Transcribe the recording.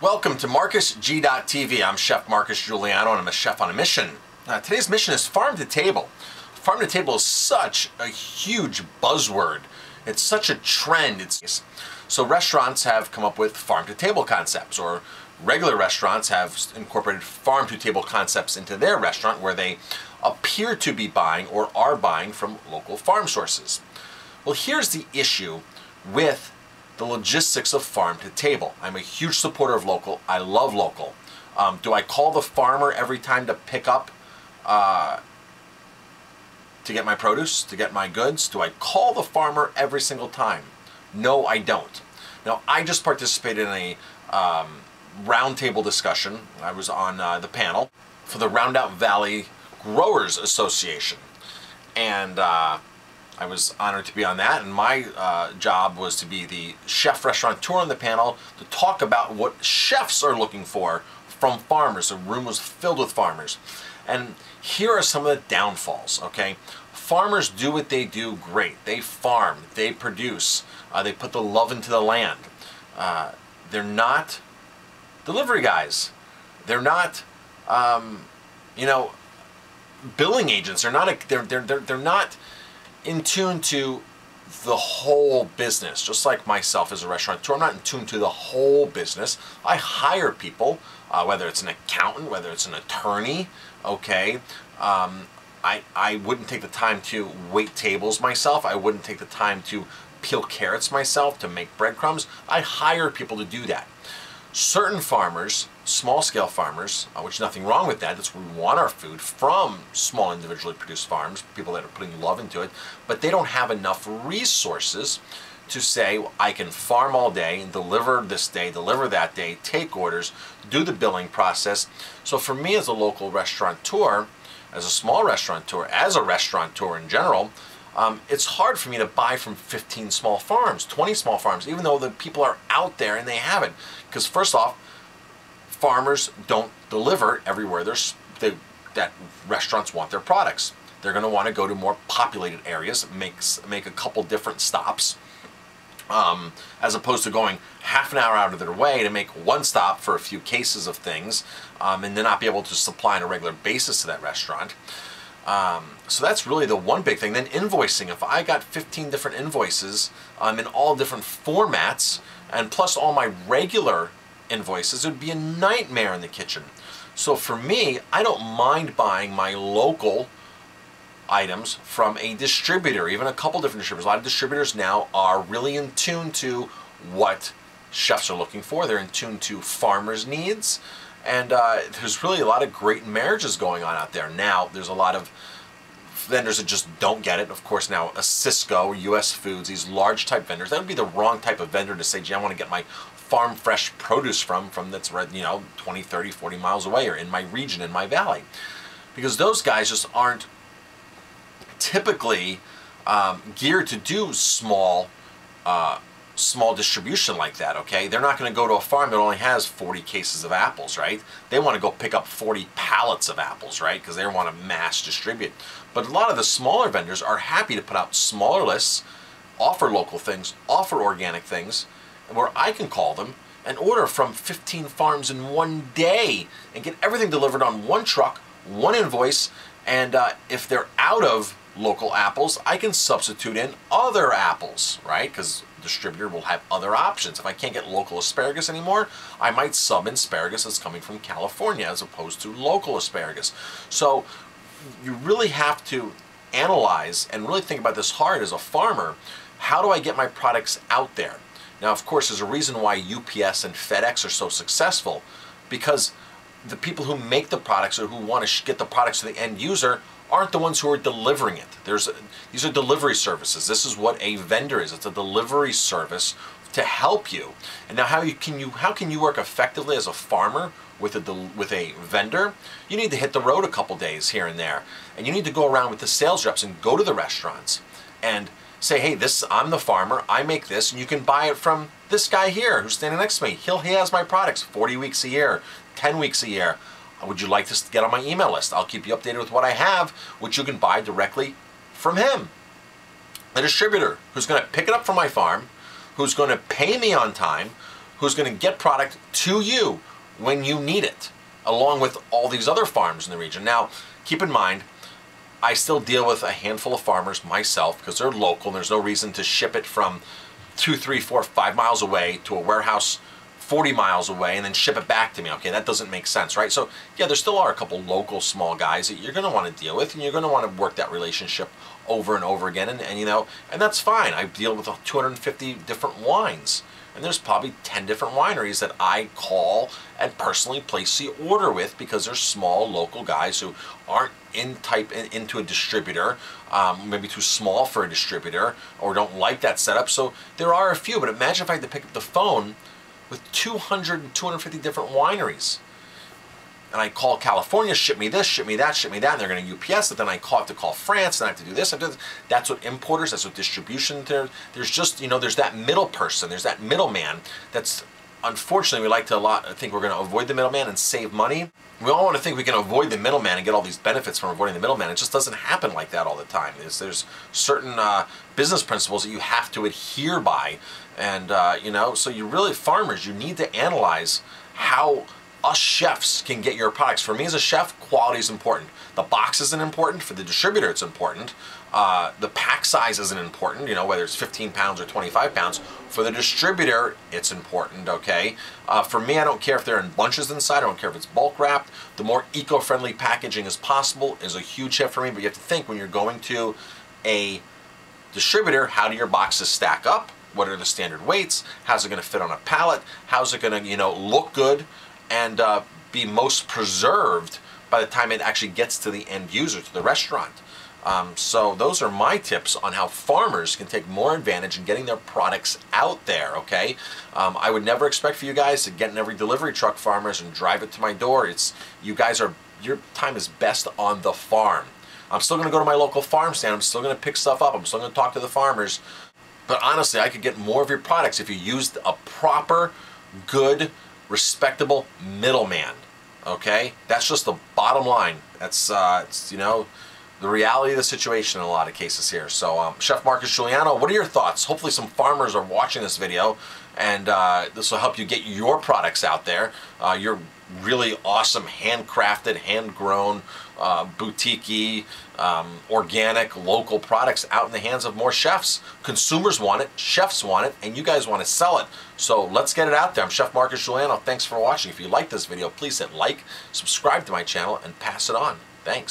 Welcome to MarcusG.tv. I'm Chef Marcus Giuliano and I'm a chef on a mission. Today's mission is farm to table. Farm to table is such a huge buzzword. It's such a trend. So restaurants have come up with farm to table concepts, or regular restaurants have incorporated farm to table concepts into their restaurant where they appear to be buying or are buying from local farm sources. Well, here's the issue with the logistics of farm to table. I'm a huge supporter of local. I love local. Do I call the farmer every time to pick up to get my produce, to get my goods? Do I call the farmer every single time? No, I don't. Now, I just participated in a roundtable discussion. I was on the panel for the Roundout Valley Growers Association, and I was honored to be on that, and my job was to be the chef restaurateur on the panel to talk about what chefs are looking for from farmers. The room was filled with farmers. And here are some of the downfalls, okay? Farmers do what they do great. They farm, they produce, they put the love into the land. They're not delivery guys. They're not, billing agents. They're not in tune to the whole business. Just like myself as a restaurateur, I'm not in tune to the whole business. I hire people, whether it's an accountant, whether it's an attorney, okay. I wouldn't take the time to wait tables myself. I wouldn't take the time to peel carrots myself, to make breadcrumbs. I hire people to do that. Certain farmers, small-scale farmers, which is nothing wrong with that. That's where we want our food, from small individually produced farms, people that are putting love into it, but they don't have enough resources to say, well, I can farm all day and deliver this day, deliver that day, take orders, do the billing process. So for me as a local restaurateur, as a small restaurateur, as a restaurateur in general, it's hard for me to buy from 15 small farms, 20 small farms, even though the people are out there and they have it. Because first off, farmers don't deliver everywhere that restaurants want their products. They're going to want to go to more populated areas, make a couple different stops, as opposed to going half an hour out of their way to make one stop for a few cases of things, and then not be able to supply on a regular basis to that restaurant. So that's really the one big thing. Then invoicing. If I got 15 different invoices in all different formats, and plus all my regular invoices, it would be a nightmare in the kitchen. So for me, I don't mind buying my local items from a distributor, even a couple different distributors. A lot of distributors now are really in tune to what chefs are looking for. They're in tune to farmers' needs. And there's really a lot of great marriages going on out there. Now, there's a lot of vendors that just don't get it. Of course, now a Sysco, US Foods, these large type vendors, that would be the wrong type of vendor to say, gee, I want to get my farm fresh produce from that's 20, 30, 40 miles away, or in my region, in my valley. Because those guys just aren't typically geared to do small distribution like that, okay? They're not going to go to a farm that only has 40 cases of apples, right? They want to go pick up 40 pallets of apples, right? Because they want to mass distribute. But a lot of the smaller vendors are happy to put out smaller lists, offer local things, offer organic things, where I can call them and order from 15 farms in one day and get everything delivered on one truck, one invoice, and if they're out of local apples, I can substitute in other apples, right? Because distributor will have other options. If I can't get local asparagus anymore, I might sub in asparagus that's coming from California as opposed to local asparagus. So you really have to analyze and really think about this hard as a farmer. How do I get my products out there? Now, of course, there's a reason why UPS and FedEx are so successful, because the people who make the products or who want to get the products to the end user aren't the ones who are delivering it. These are delivery services. This is what a vendor is. It's a delivery service to help you. And now how can you work effectively as a farmer with a vendor? You need to hit the road a couple days here and there. And you need to go around with the sales reps and go to the restaurants and say, hey, I'm the farmer, I make this, and you can buy it from this guy here who's standing next to me. He has my products 40 weeks a year, 10 weeks a year. Would you like to get on my email list? I'll keep you updated with what I have, which you can buy directly from him. A distributor who's going to pick it up from my farm, who's going to pay me on time, who's going to get product to you when you need it, along with all these other farms in the region. Now, keep in mind, I still deal with a handful of farmers myself because they're local and there's no reason to ship it from 2, 3, 4, 5 miles away to a warehouse 40 miles away and then ship it back to me. Okay, that doesn't make sense, right? So yeah, there still are a couple local small guys that you're going to want to deal with, and you're going to want to work that relationship over and over again, and you know, and that's fine. I deal with 250 different wines, and there's probably 10 different wineries that I call and personally place the order with because they're small local guys who aren't into a distributor, maybe too small for a distributor, or don't like that setup. So there are a few, but imagine if I had to pick up the phone with 200 and 250 different wineries. And I call California, ship me this, ship me that, and they're going to UPS it. Then I have to call France, and I have to do this. That's what importers, that's what distribution. There's just, you know, there's that middle person, there's that middleman. That's, unfortunately, we like to think we're going to avoid the middleman and save money. We all want to think we can avoid the middleman and get all these benefits from avoiding the middleman. It just doesn't happen like that all the time. There's certain business principles that you have to adhere by, and you know, so you really, farmers, you need to analyze how us chefs can get your products. For me as a chef, quality is important. The box isn't important. For the distributor, it's important. The pack size isn't important, you know, whether it's 15 pounds or 25 pounds. For the distributor, it's important, okay? For me, I don't care if they're in bunches inside. I don't care if it's bulk wrapped. The more eco-friendly packaging as possible is a huge hit for me, but you have to think when you're going to a distributor, how do your boxes stack up? What are the standard weights? How's it going to fit on a pallet? How's it going to, you know, look good and be most preserved by the time it actually gets to the end user, to the restaurant? So those are my tips on how farmers can take more advantage in getting their products out there, okay? I would never expect for you guys to get in every delivery truck, farmers, and drive it to my door. You guys are, your time is best on the farm. I'm still going to go to my local farm stand. I'm still going to pick stuff up. I'm still going to talk to the farmers. But honestly, I could get more of your products if you used a proper, good, respectable middleman, okay? That's just the bottom line. That's, it's, you know, the reality of the situation in a lot of cases here. So, Chef Marcus Guiliano, what are your thoughts? Hopefully some farmers are watching this video, and this will help you get your products out there. Your really awesome, handcrafted, hand-grown, boutique-y, organic, local products out in the hands of more chefs. Consumers want it, chefs want it, and you guys want to sell it. So let's get it out there. I'm Chef Marcus Guiliano. Thanks for watching. If you like this video, please hit like, subscribe to my channel, and pass it on. Thanks.